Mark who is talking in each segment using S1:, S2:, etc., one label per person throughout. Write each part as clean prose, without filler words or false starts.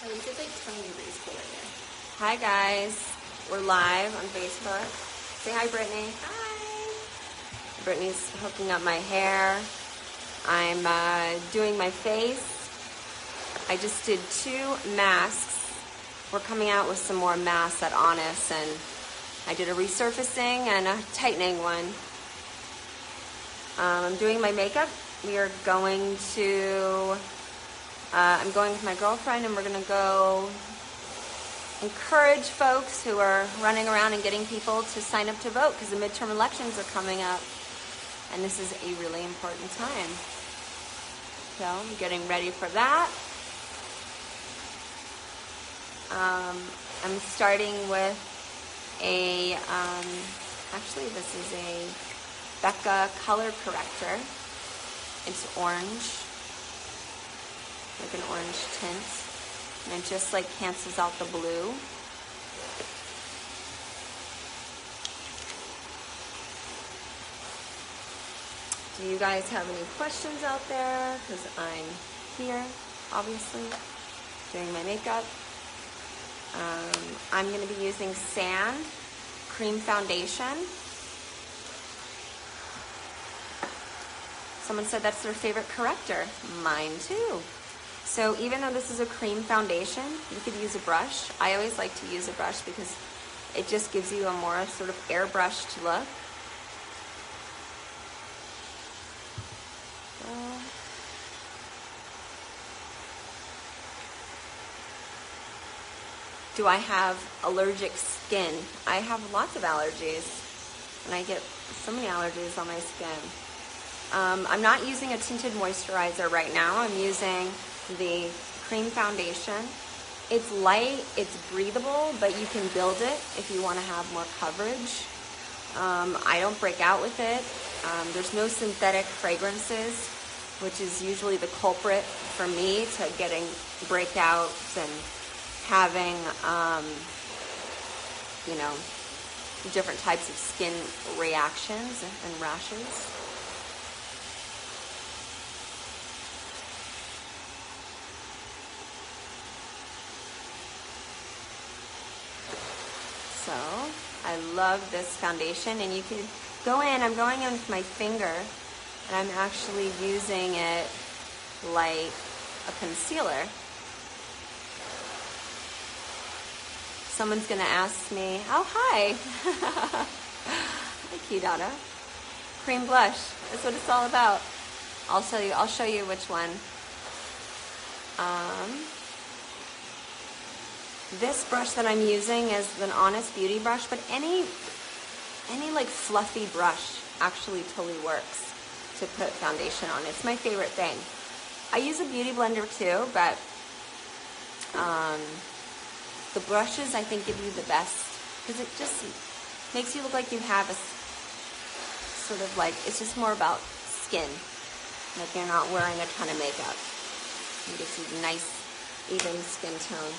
S1: At least it's like 20 degrees cooler there.
S2: Hi guys, we're live on Facebook. Say hi, Brittany.
S1: Hi.
S2: Brittany's hooking up my hair. I'm doing my face. I just did 2 masks. We're coming out with some more masks at Honest, and I did a resurfacing and a tightening one. I'm doing my makeup. We are going to, I'm going with my girlfriend, and we're gonna go encourage folks who are running around and getting people to sign up to vote, because the midterm elections are coming up, and this is a really important time. So I'm getting ready for that. I'm starting with a, actually this is a Becca color corrector. It's orange, like an orange tint, and it just like cancels out the blue. Do you guys have any questions out there? Because I'm here, obviously, doing my makeup. I'm going to be using Sand Cream Foundation. Someone said that's their favorite corrector. Mine too. So even though this is a cream foundation, you could use a brush. I always like to use a brush because it just gives you a more sort of airbrushed look. Do I have allergic skin? I have lots of allergies, and I get so many allergies on my skin. I'm not using a tinted moisturizer right now. I'm using the cream foundation. It's light, it's breathable, but you can build it if you want to have more coverage. I don't break out with it. There's no synthetic fragrances, which is usually the culprit for me to getting breakouts and having, you know, different types of skin reactions and rashes. So I love this foundation, and you can go in, I'm going in with my finger, and I'm actually using it like a concealer. Someone's gonna ask me, oh hi, hi Kidada. Cream blush, that's what it's all about. I'll show you which one. This brush that I'm using is an Honest Beauty brush, but any like fluffy brush actually totally works to put foundation on. It's my favorite thing. I use a beauty blender too, but the brushes I think give you the best, because it just makes you look like you have a sort of like, it's just more about skin, like you're not wearing a ton of makeup. It gives you a nice even skin tone.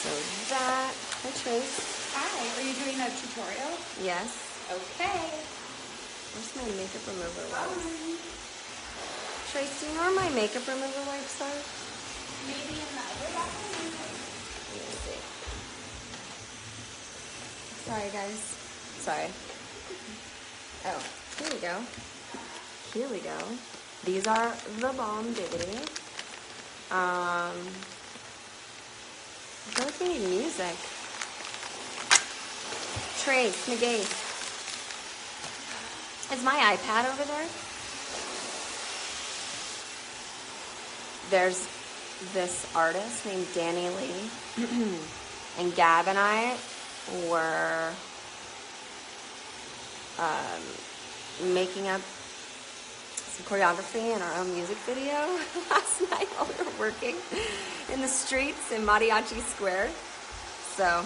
S2: So that, hi Trace.
S1: Hi, are you doing a tutorial?
S2: Yes.
S1: Okay.
S2: Where's my makeup remover wipes? Trace, do you know where my makeup remover wipes are?
S1: Maybe in the other bathroom?
S2: Let me see. Sorry guys. Sorry. Oh, here we go. Here we go. These are the Bomb Diggity. I feel like we need music. Trace, negate. Is my iPad over there? There's this artist named Danny Lee, and Gab and I were making up some choreography in our own music video last night while we were working in the streets in Mariachi Square. So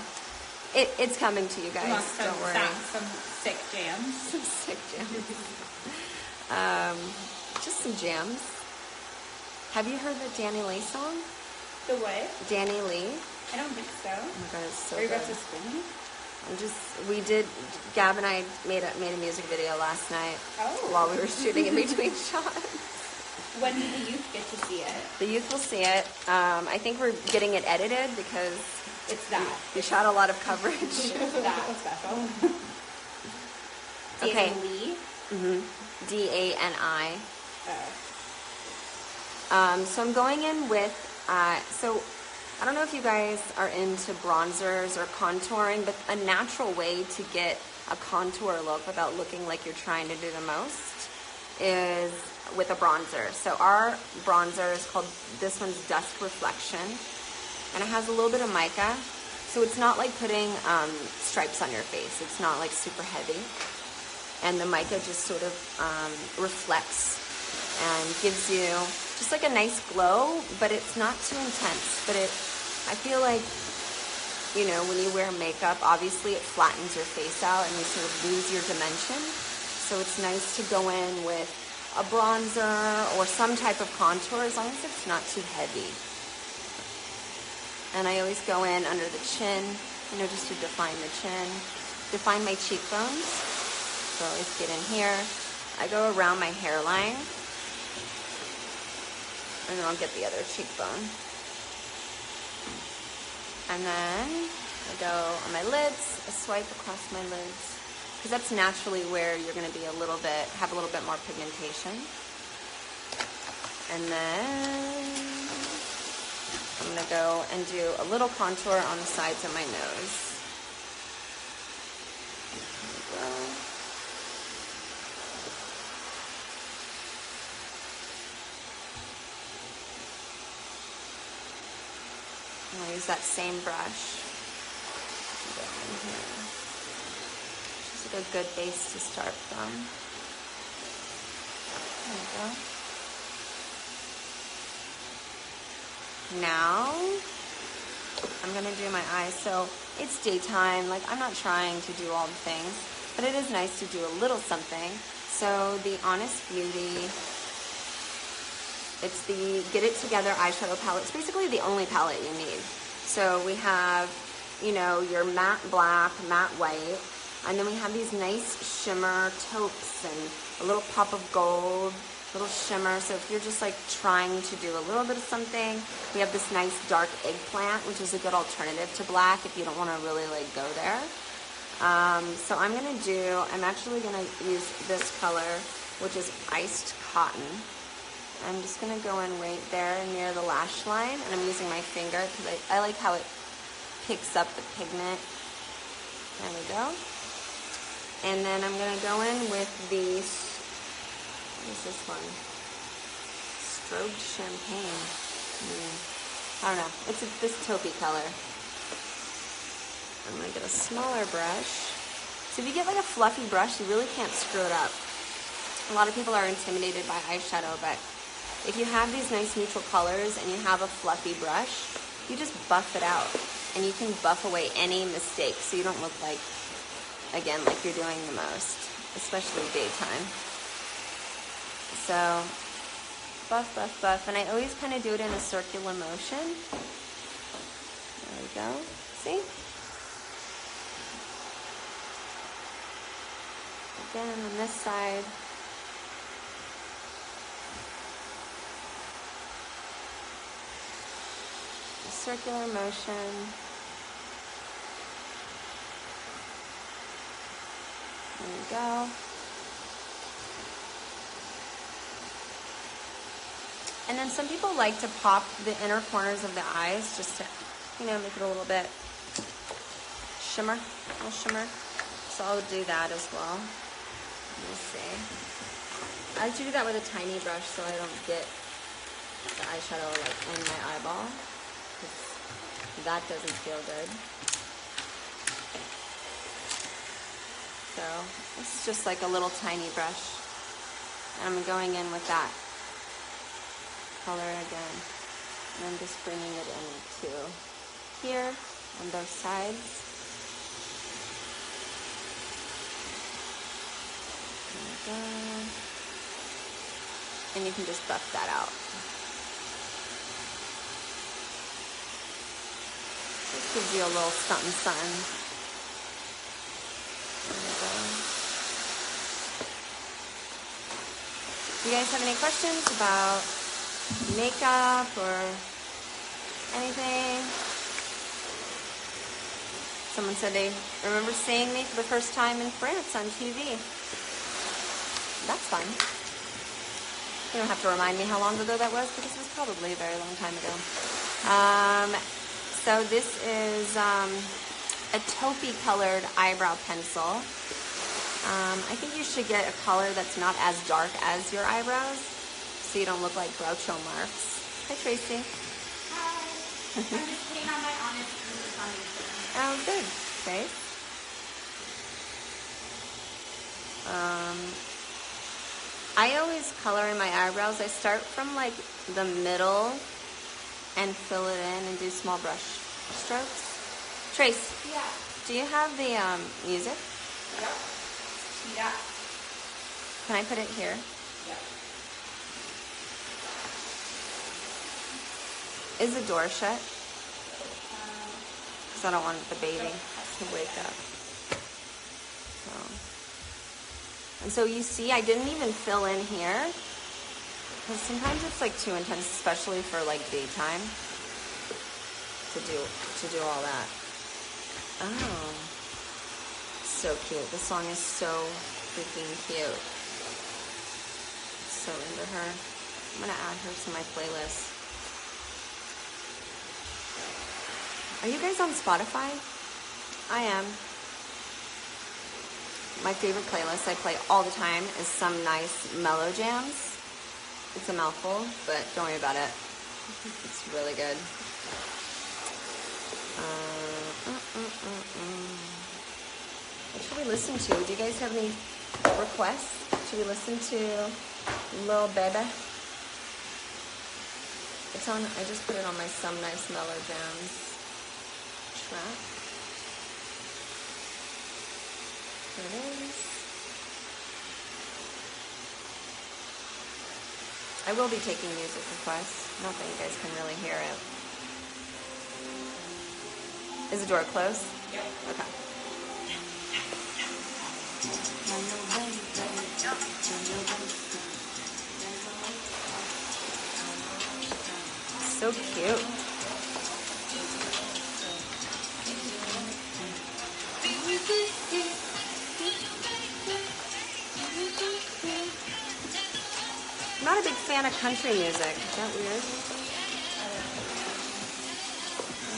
S2: it's coming to you guys. Don't worry.
S1: Some sick jams.
S2: Some sick jams. Just some jams. Have you heard the Danny Lee song?
S1: The what?
S2: Danny Lee.
S1: I don't think so.
S2: Oh my god, it's so
S1: Are you
S2: good.
S1: about to spin?
S2: Gab and I made a music video last night
S1: Oh.
S2: while we were shooting in between shots.
S1: When do the youth get to see it?
S2: The youth will see it. I think we're getting it edited because
S1: It's that.
S2: we shot a lot of coverage.
S1: It's that special.
S2: Okay.
S1: Lee.
S2: D-A-N-I.
S1: Oh.
S2: So I'm going in with, so I don't know if you guys are into bronzers or contouring, but a natural way to get a contour look without looking like you're trying to do the most is with a bronzer. So our bronzer is called, this one's Dust Reflection, and it has a little bit of mica. So it's not like putting stripes on your face. It's not like super heavy. And the mica just sort of reflects and gives you just like a nice glow, but it's not too intense. But I feel like, you know, when you wear makeup, obviously it flattens your face out and you sort of lose your dimension. So it's nice to go in with a bronzer or some type of contour as long as it's not too heavy. And I always go in under the chin, you know, just to define the chin, define my cheekbones. So I always get in here. I go around my hairline, and then I'll get the other cheekbone. And then I go on my lids, I swipe across my lids, because that's naturally where you're going to be have a little bit more pigmentation. And then I'm going to go and do a little contour on the sides of my nose. There we go. I'll use that same brush. Go in here. Just like a good base to start from. There we go. Now, I'm gonna do my eyes. So it's daytime, like I'm not trying to do all the things, but it is nice to do a little something. So the Honest Beauty, it's the Get It Together eyeshadow palette. It's basically the only palette you need. So we have, you know, your matte black, matte white, and then we have these nice shimmer taupes and a little pop of gold, little shimmer. So if you're just like trying to do a little bit of something, we have this nice dark eggplant, which is a good alternative to black if you don't want to really like go there. So I'm actually gonna use this color, which is Iced Cotton. I'm just gonna go in right there near the lash line, and I'm using my finger because I like how it picks up the pigment. There we go. And then I'm gonna go in with the, what is this one? Strobed Champagne. I don't know. It's this taupey color. I'm gonna get a smaller brush. So if you get like a fluffy brush, you really can't screw it up. A lot of people are intimidated by eyeshadow, but if you have these nice neutral colors and you have a fluffy brush, you just buff it out. And you can buff away any mistakes so you don't look like, again, like you're doing the most, especially daytime. So, buff, buff, buff. And I always kind of do it in a circular motion. There we go. See? Again, on this side. Circular motion. There we go. And then some people like to pop the inner corners of the eyes just to, you know, make it a little bit shimmer, a little shimmer. So I'll do that as well. Let me see. I like to do that with a tiny brush so I don't get the eyeshadow like in my eyeball. That doesn't feel good. So this is just like a little tiny brush. And I'm going in with that color again. And I'm just bringing it into here on both sides. There we go. And you can just buff that out. This gives you a little something, something. There we go. you guys have any questions about makeup or anything? Someone said they remember seeing me for the first time in France on TV. That's fun. You don't have to remind me how long ago that was, because it was probably a very long time ago. So this is a taupey colored eyebrow pencil. I think you should get a color that's not as dark as your eyebrows, so you don't look like Groucho Marx. Hi, Tracy.
S1: Hi. I'm just putting on my Honest foundation.
S2: Oh, good. Okay. I always color in my eyebrows. I start from like the middle and fill it in and do small brush strokes. Trace,
S1: Yeah.
S2: do you have the music?
S1: Yep. Yeah.
S2: Can I put it here?
S1: Yep.
S2: Is the door shut? Because I don't want the baby to wake up. And so you see, I didn't even fill in here, because sometimes it's like too intense, especially for like daytime, to do all that. Oh, so cute. This song is so freaking cute. So into her. I'm gonna add her to my playlist. Are you guys on Spotify? I am. My favorite playlist I play all the time is Some Nice Mellow Jams. It's a mouthful, but don't worry about it. It's really good. What should we listen to? Do you guys have any requests? Should we listen to Lil Baby? It's on, I just put it on my Some Nice Mellow Jams track. Here it is. I will be taking music requests. Not that you guys can really hear it. Is the door closed?
S1: Yep.
S2: Okay. So cute. I'm not a big fan of country music. Is that weird?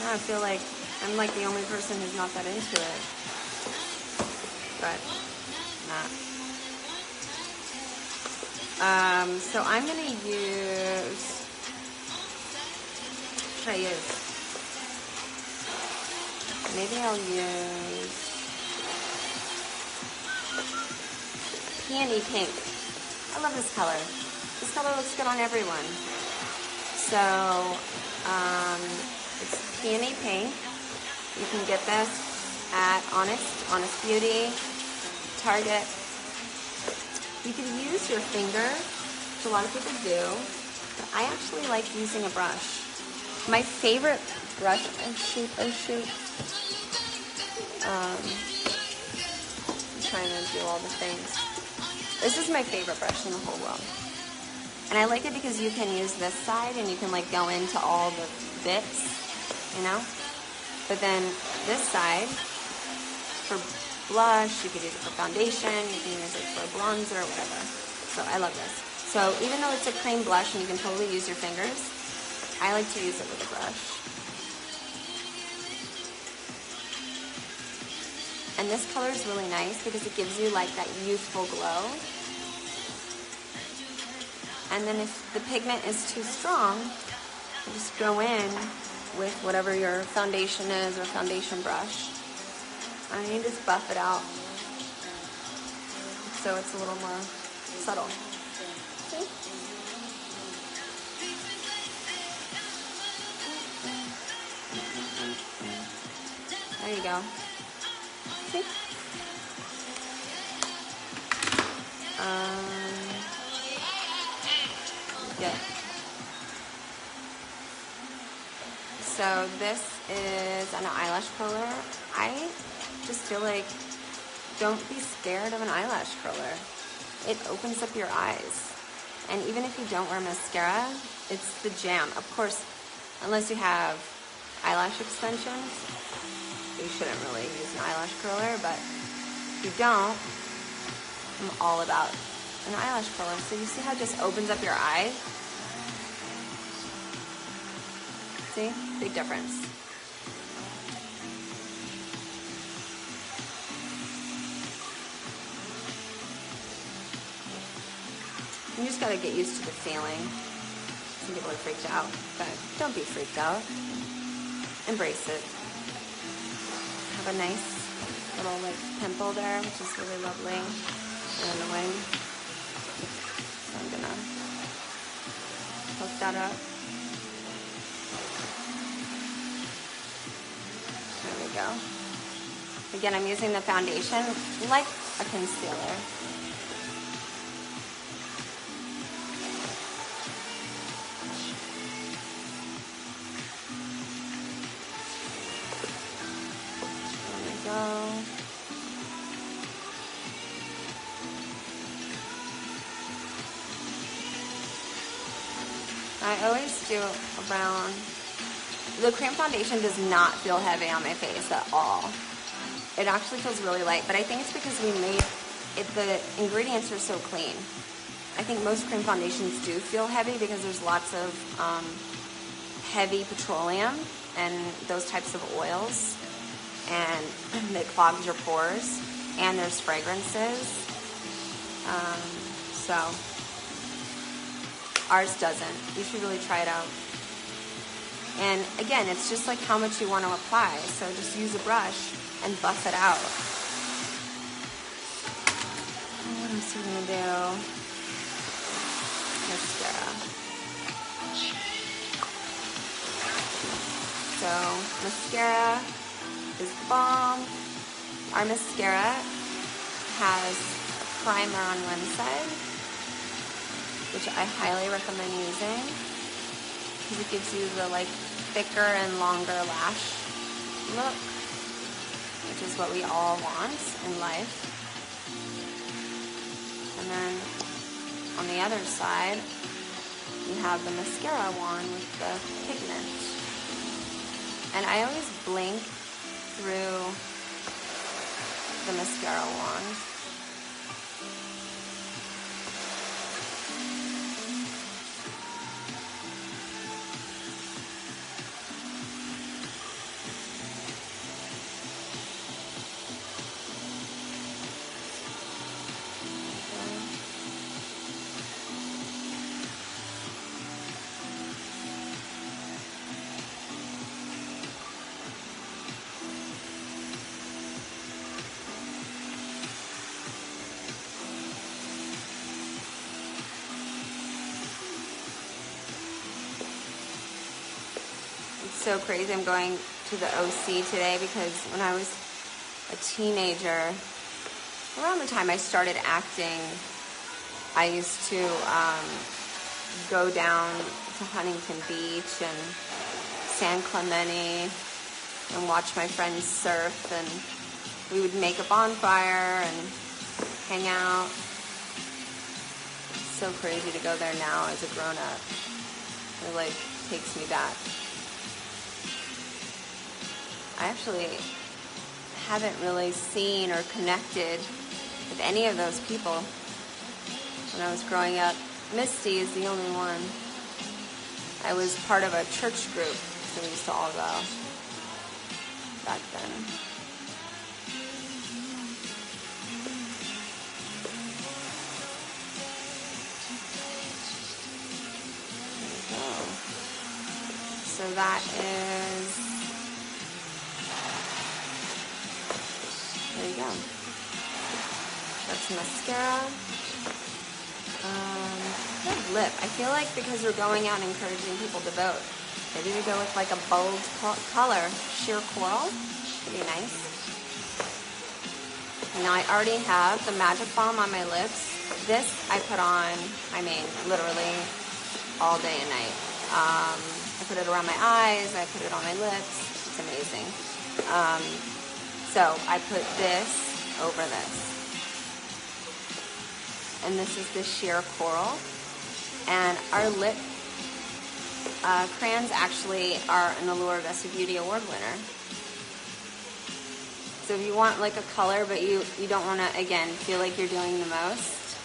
S2: I feel like I'm like the only person who's not that into it. But not. So I'm gonna use. What should I use? Maybe I'll use Peony Pink. I love this color. This color looks good on everyone. So, it's Peony Pink. You can get this at Honest Beauty, Target. You can use your finger, which a lot of people do, but I actually like using a brush. My favorite brush, oh shoot. I'm trying to do all the things. This is my favorite brush in the whole world. And I like it because you can use this side and you can like go into all the bits, you know? But then this side, for blush, you could use it for foundation, you can use it for bronzer or whatever. So I love this. So even though it's a cream blush and you can totally use your fingers, I like to use it with a brush. And this color is really nice because it gives you like that youthful glow. And then if the pigment is too strong, you just go in with whatever your foundation is or foundation brush. And you just buff it out so it's a little more subtle. See? There you go. See? Yeah. So this is an eyelash curler. I just feel like don't be scared of an eyelash curler. It opens up your eyes. And even if you don't wear mascara, it's the jam. Of course, unless you have eyelash extensions, you shouldn't really use an eyelash curler, but if you don't, I'm all about an eyelash curler. So you see how it just opens up your eye? See? Big difference. You just gotta get used to the feeling. Some people are freaked out, but don't be freaked out. Embrace it. Have a nice little like pimple there, which is really lovely and annoying. So I'm gonna poke that up. There we go. Again, I'm using the foundation like a concealer. I always do around, the cream foundation does not feel heavy on my face at all. It actually feels really light, but I think it's because we made it, the ingredients are so clean. I think most cream foundations do feel heavy because there's lots of heavy petroleum and those types of oils, and it clogs your pores, and there's fragrances. So ours doesn't. You should really try it out. And again, it's just like how much you want to apply. So just use a brush and buff it out. What else are we gonna do? Mascara. So mascara is bomb. Our mascara has a primer on one side, which I highly recommend using because it gives you the like thicker and longer lash look, which is what we all want in life. And then on the other side, you have the mascara wand with the pigment. And I always blink through the mascara wand. So crazy. I'm going to the OC today because when I was a teenager, around the time I started acting, I used to go down to Huntington Beach and San Clemente and watch my friends surf, and we would make a bonfire and hang out. It's so crazy to go there now as a grown-up. It like takes me back. I actually haven't really seen or connected with any of those people when I was growing up. Misty is the only one. I was part of a church group, so we used to all go back then. There we go. So that is... There you go. That's mascara. Lip. I feel like because we're going out and encouraging people to vote, maybe we go with like a bold color, sheer coral. Would be nice. Now I already have the Magic Balm on my lips. This I put on, I mean, literally all day and night. I put it around my eyes. I put it on my lips. It's amazing. So I put this over this. And this is the sheer coral. And our lip crayons actually are an Allure Best of Beauty Award winner. So if you want like a color, but you don't want to, again, feel like you're doing the most,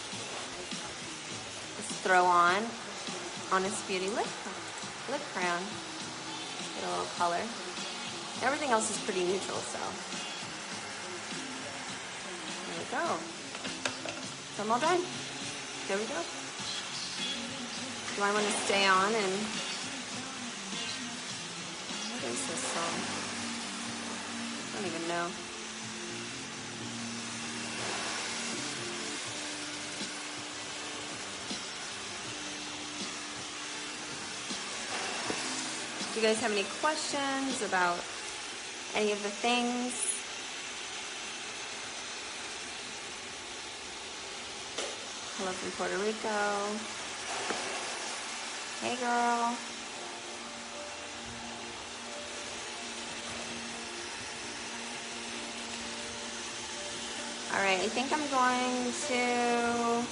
S2: just throw on Honest Beauty lip crayon. Get a little color. Everything else is pretty neutral, so there we go. So I'm all done. There we go. Do I want to stay on and what is this song? I don't even know. Do you guys have any questions about any of the things? Hello from Puerto Rico. Hey girl. All right, I think I'm going to,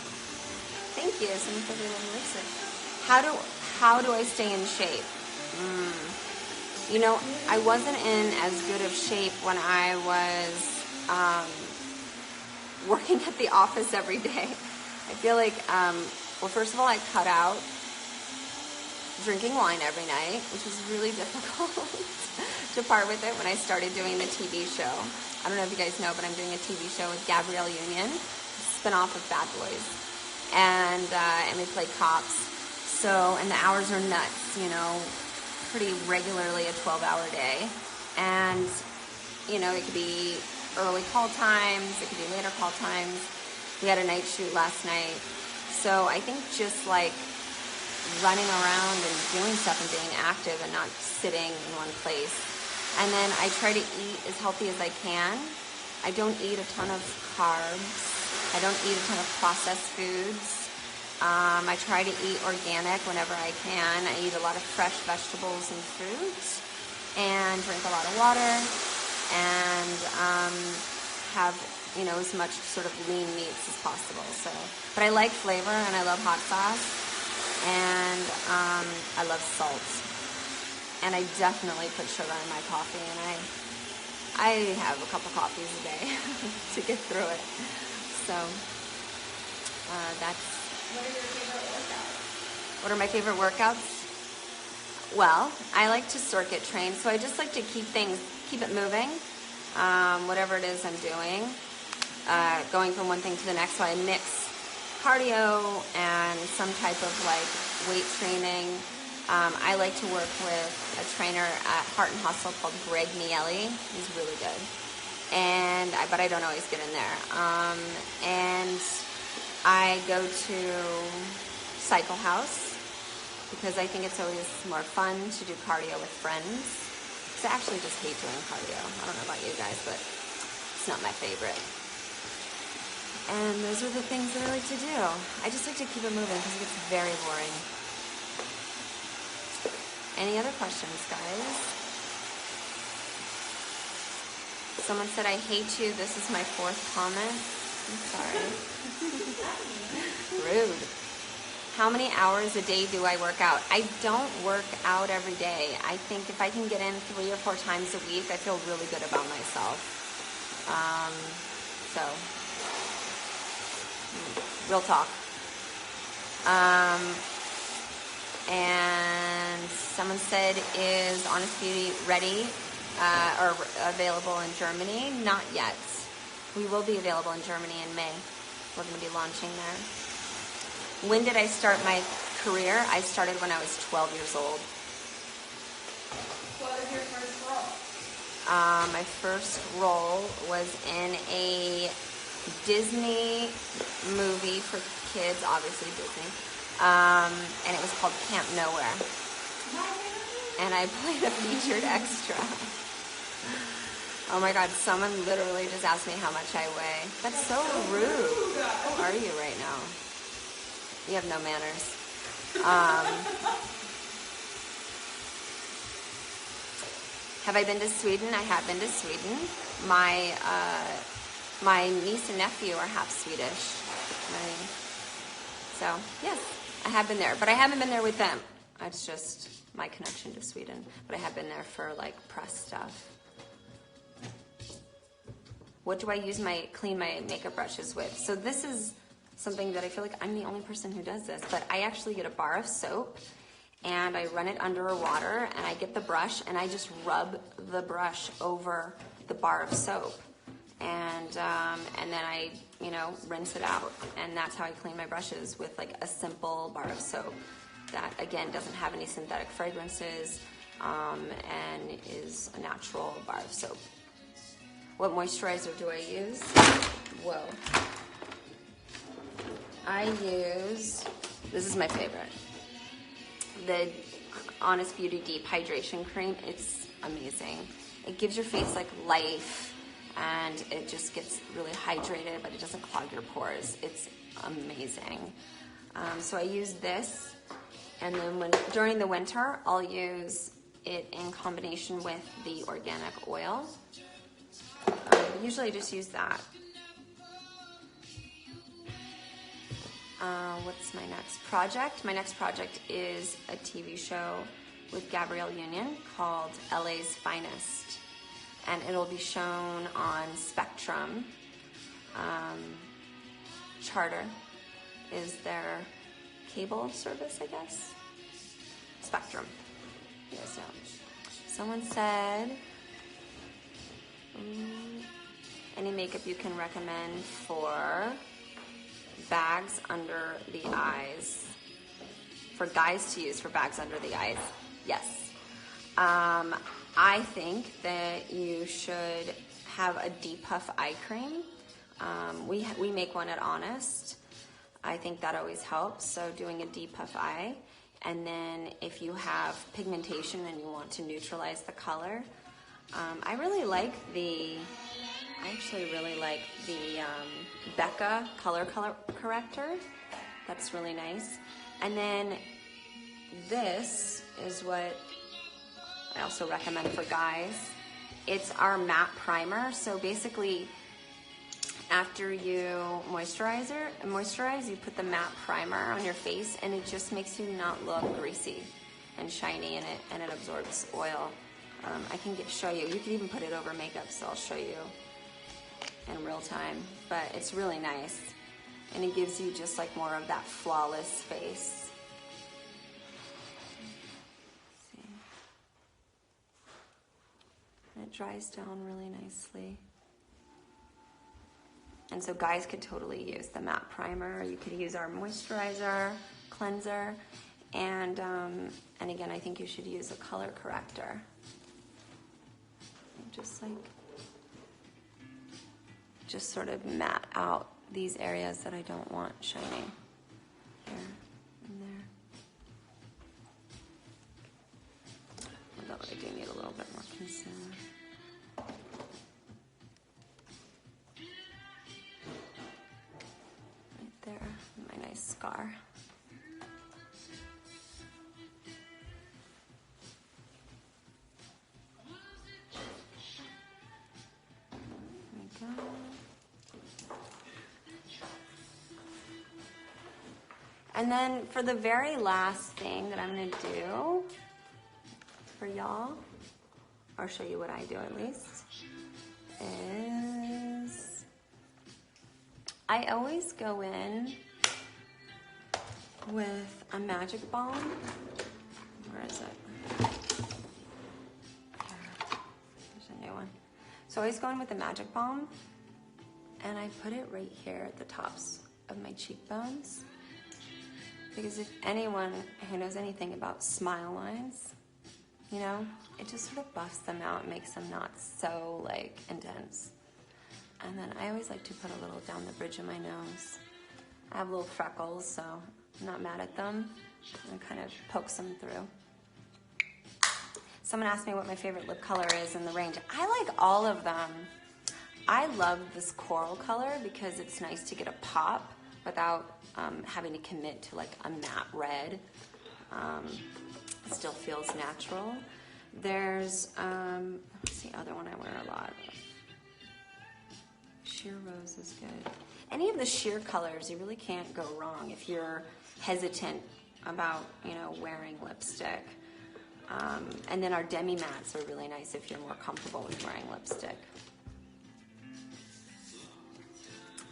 S2: thank you, someone said they likes it. How do I stay in shape? You know, I wasn't in as good of shape when I was working at the office every day. I feel like, well, first of all, I cut out drinking wine every night, which was really difficult to part with it when I started doing the TV show. I don't know if you guys know, but I'm doing a TV show with Gabrielle Union, spin-off of Bad Boys, and we play cops. So, and the hours are nuts, you know, pretty regularly a 12-hour day, and you know, it could be early call times, it could be later call times. We had a night shoot last night, so I think just like running around and doing stuff and being active and not sitting in one place. And then I try to eat as healthy as I can. I don't eat a ton of carbs. I don't eat a ton of processed foods. I try to eat organic whenever I can. I eat a lot of fresh vegetables and fruits and drink a lot of water and have, you know, as much sort of lean meats as possible. So, but I like flavor and I love hot sauce and I love salt. And I definitely put sugar in my coffee, and I have a couple coffees a day to get through it. So that's.
S1: What are your favorite workouts?
S2: What are my favorite workouts? Well, I like to circuit train, so I just like to keep it moving, whatever it is I'm doing, going from one thing to the next. So I mix cardio and some type of like weight training. I like to work with a trainer at Heart and Hustle called Greg Miele. He's really good, but I don't always get in there. And I go to Cycle House because I think it's always more fun to do cardio with friends. So I actually just hate doing cardio. I don't know about you guys, but it's not my favorite. And those are the things that I like to do. I just like to keep it moving because it gets very boring. Any other questions, guys? Someone said, I hate you. This is my 4th comment. I'm sorry. Rude. How many hours a day do I work out? I don't work out every day. I think if I can get in 3 or 4 times a week, I feel really good about myself. So, real talk. And someone said, is Honest Beauty ready or available in Germany? Not yet. We will be available in Germany in May. We're going to be launching there. When did I start my career? I started when I was 12 years old.
S1: What was your first role?
S2: My first role was in a Disney movie for kids, obviously Disney. And it was called Camp Nowhere. And I played a featured extra. Oh my God, someone literally just asked me how much I weigh. That's so rude. Who are you right now? You have no manners. Have I been to Sweden? I have been to Sweden. My niece and nephew are half Swedish. So, yes. I have been there, but I haven't been there with them. It's just my connection to Sweden, but I have been there for like press stuff. What do I use clean my makeup brushes with? So this is something that I feel like I'm the only person who does this, but I actually get a bar of soap and I run it under water and I get the brush and I just rub the brush over the bar of soap. And then I, rinse it out. And that's how I clean my brushes, with like a simple bar of soap that, again, doesn't have any synthetic fragrances and is a natural bar of soap. What moisturizer do I use? Whoa. I use, this is my favorite, the Honest Beauty Deep Hydration Cream. It's amazing. It gives your face like life. And it just gets really hydrated, but it doesn't clog your pores. It's amazing. So I use this, and then during the winter, I'll use it in combination with the organic oil. Usually I just use that. What's my next project? My next project is a TV show with Gabrielle Union called LA's Finest. And it'll be shown on Spectrum. Charter is their cable service, I guess. Spectrum. You guys know. Someone said, any makeup you can recommend for bags under the eyes? For guys to use for bags under the eyes? Yes. I think that you should have a depuff eye cream. We make one at Honest. I think that always helps. So doing a depuff eye, and then if you have pigmentation and you want to neutralize the color, I actually really like the Becca color corrector. That's really nice. And then this is what I also recommend for guys. It's our matte primer. So basically, after you moisturize, you put the matte primer on your face, and it just makes you not look greasy and shiny in it, and it absorbs oil. I can show you. You can even put it over makeup, so I'll show you in real time. But it's really nice, and it gives you just like more of that flawless face. And it dries down really nicely. And so guys could totally use the matte primer. You could use our moisturizer, cleanser, and again, I think you should use a color corrector. Just sort of matte out these areas that I don't want shining. Here and there. Although I do need a little bit more concealer. Right there, my nice scar. There we go. And then for the very last thing that I'm going to do for y'all, or show you what I do at least, is I always go in with a Magic Balm. Where is it? There's a new one. So I always go in with the Magic Balm, and I put it right here at the tops of my cheekbones. Because if anyone who knows anything about smile lines, you know, it just sort of buffs them out and makes them not so, like, intense. And then I always like to put a little down the bridge of my nose. I have little freckles, so I'm not mad at them. And kind of pokes them through. Someone asked me what my favorite lip color is in the range. I like all of them. I love this coral color because it's nice to get a pop without having to commit to like a matte red. It still feels natural. There's, what's the other one I wear a lot of? Sheer Rose is good. Any of the sheer colors, you really can't go wrong. If you're hesitant about, you know, wearing lipstick. And then our demi mattes are really nice if you're more comfortable with wearing lipstick.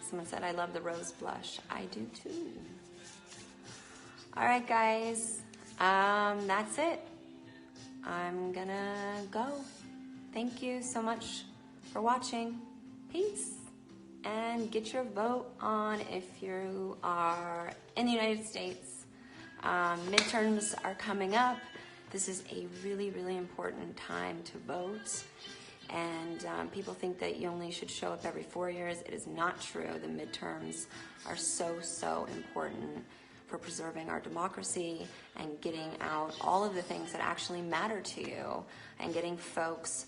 S2: Someone said, I love the rose blush. I do too. All right, guys. That's it. I'm gonna go. Thank you so much for watching. Peace. And get your vote on if you are in the United States. Midterms are coming up. This is a really, really important time to vote. And people think that you only should show up every 4 years. It is not true. The midterms are so, so important for preserving our democracy and getting out all of the things that actually matter to you and getting folks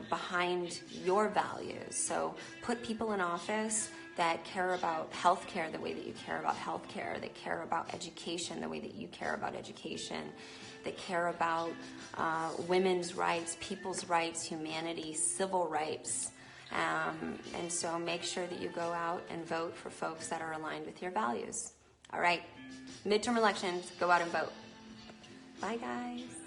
S2: behind your values. So put people in office that care about healthcare the way that you care about healthcare, that care about education the way that you care about education, that care about women's rights, people's rights, humanity, civil rights. And so make sure that you go out and vote for folks that are aligned with your values. All right, midterm elections, go out and vote. Bye, guys.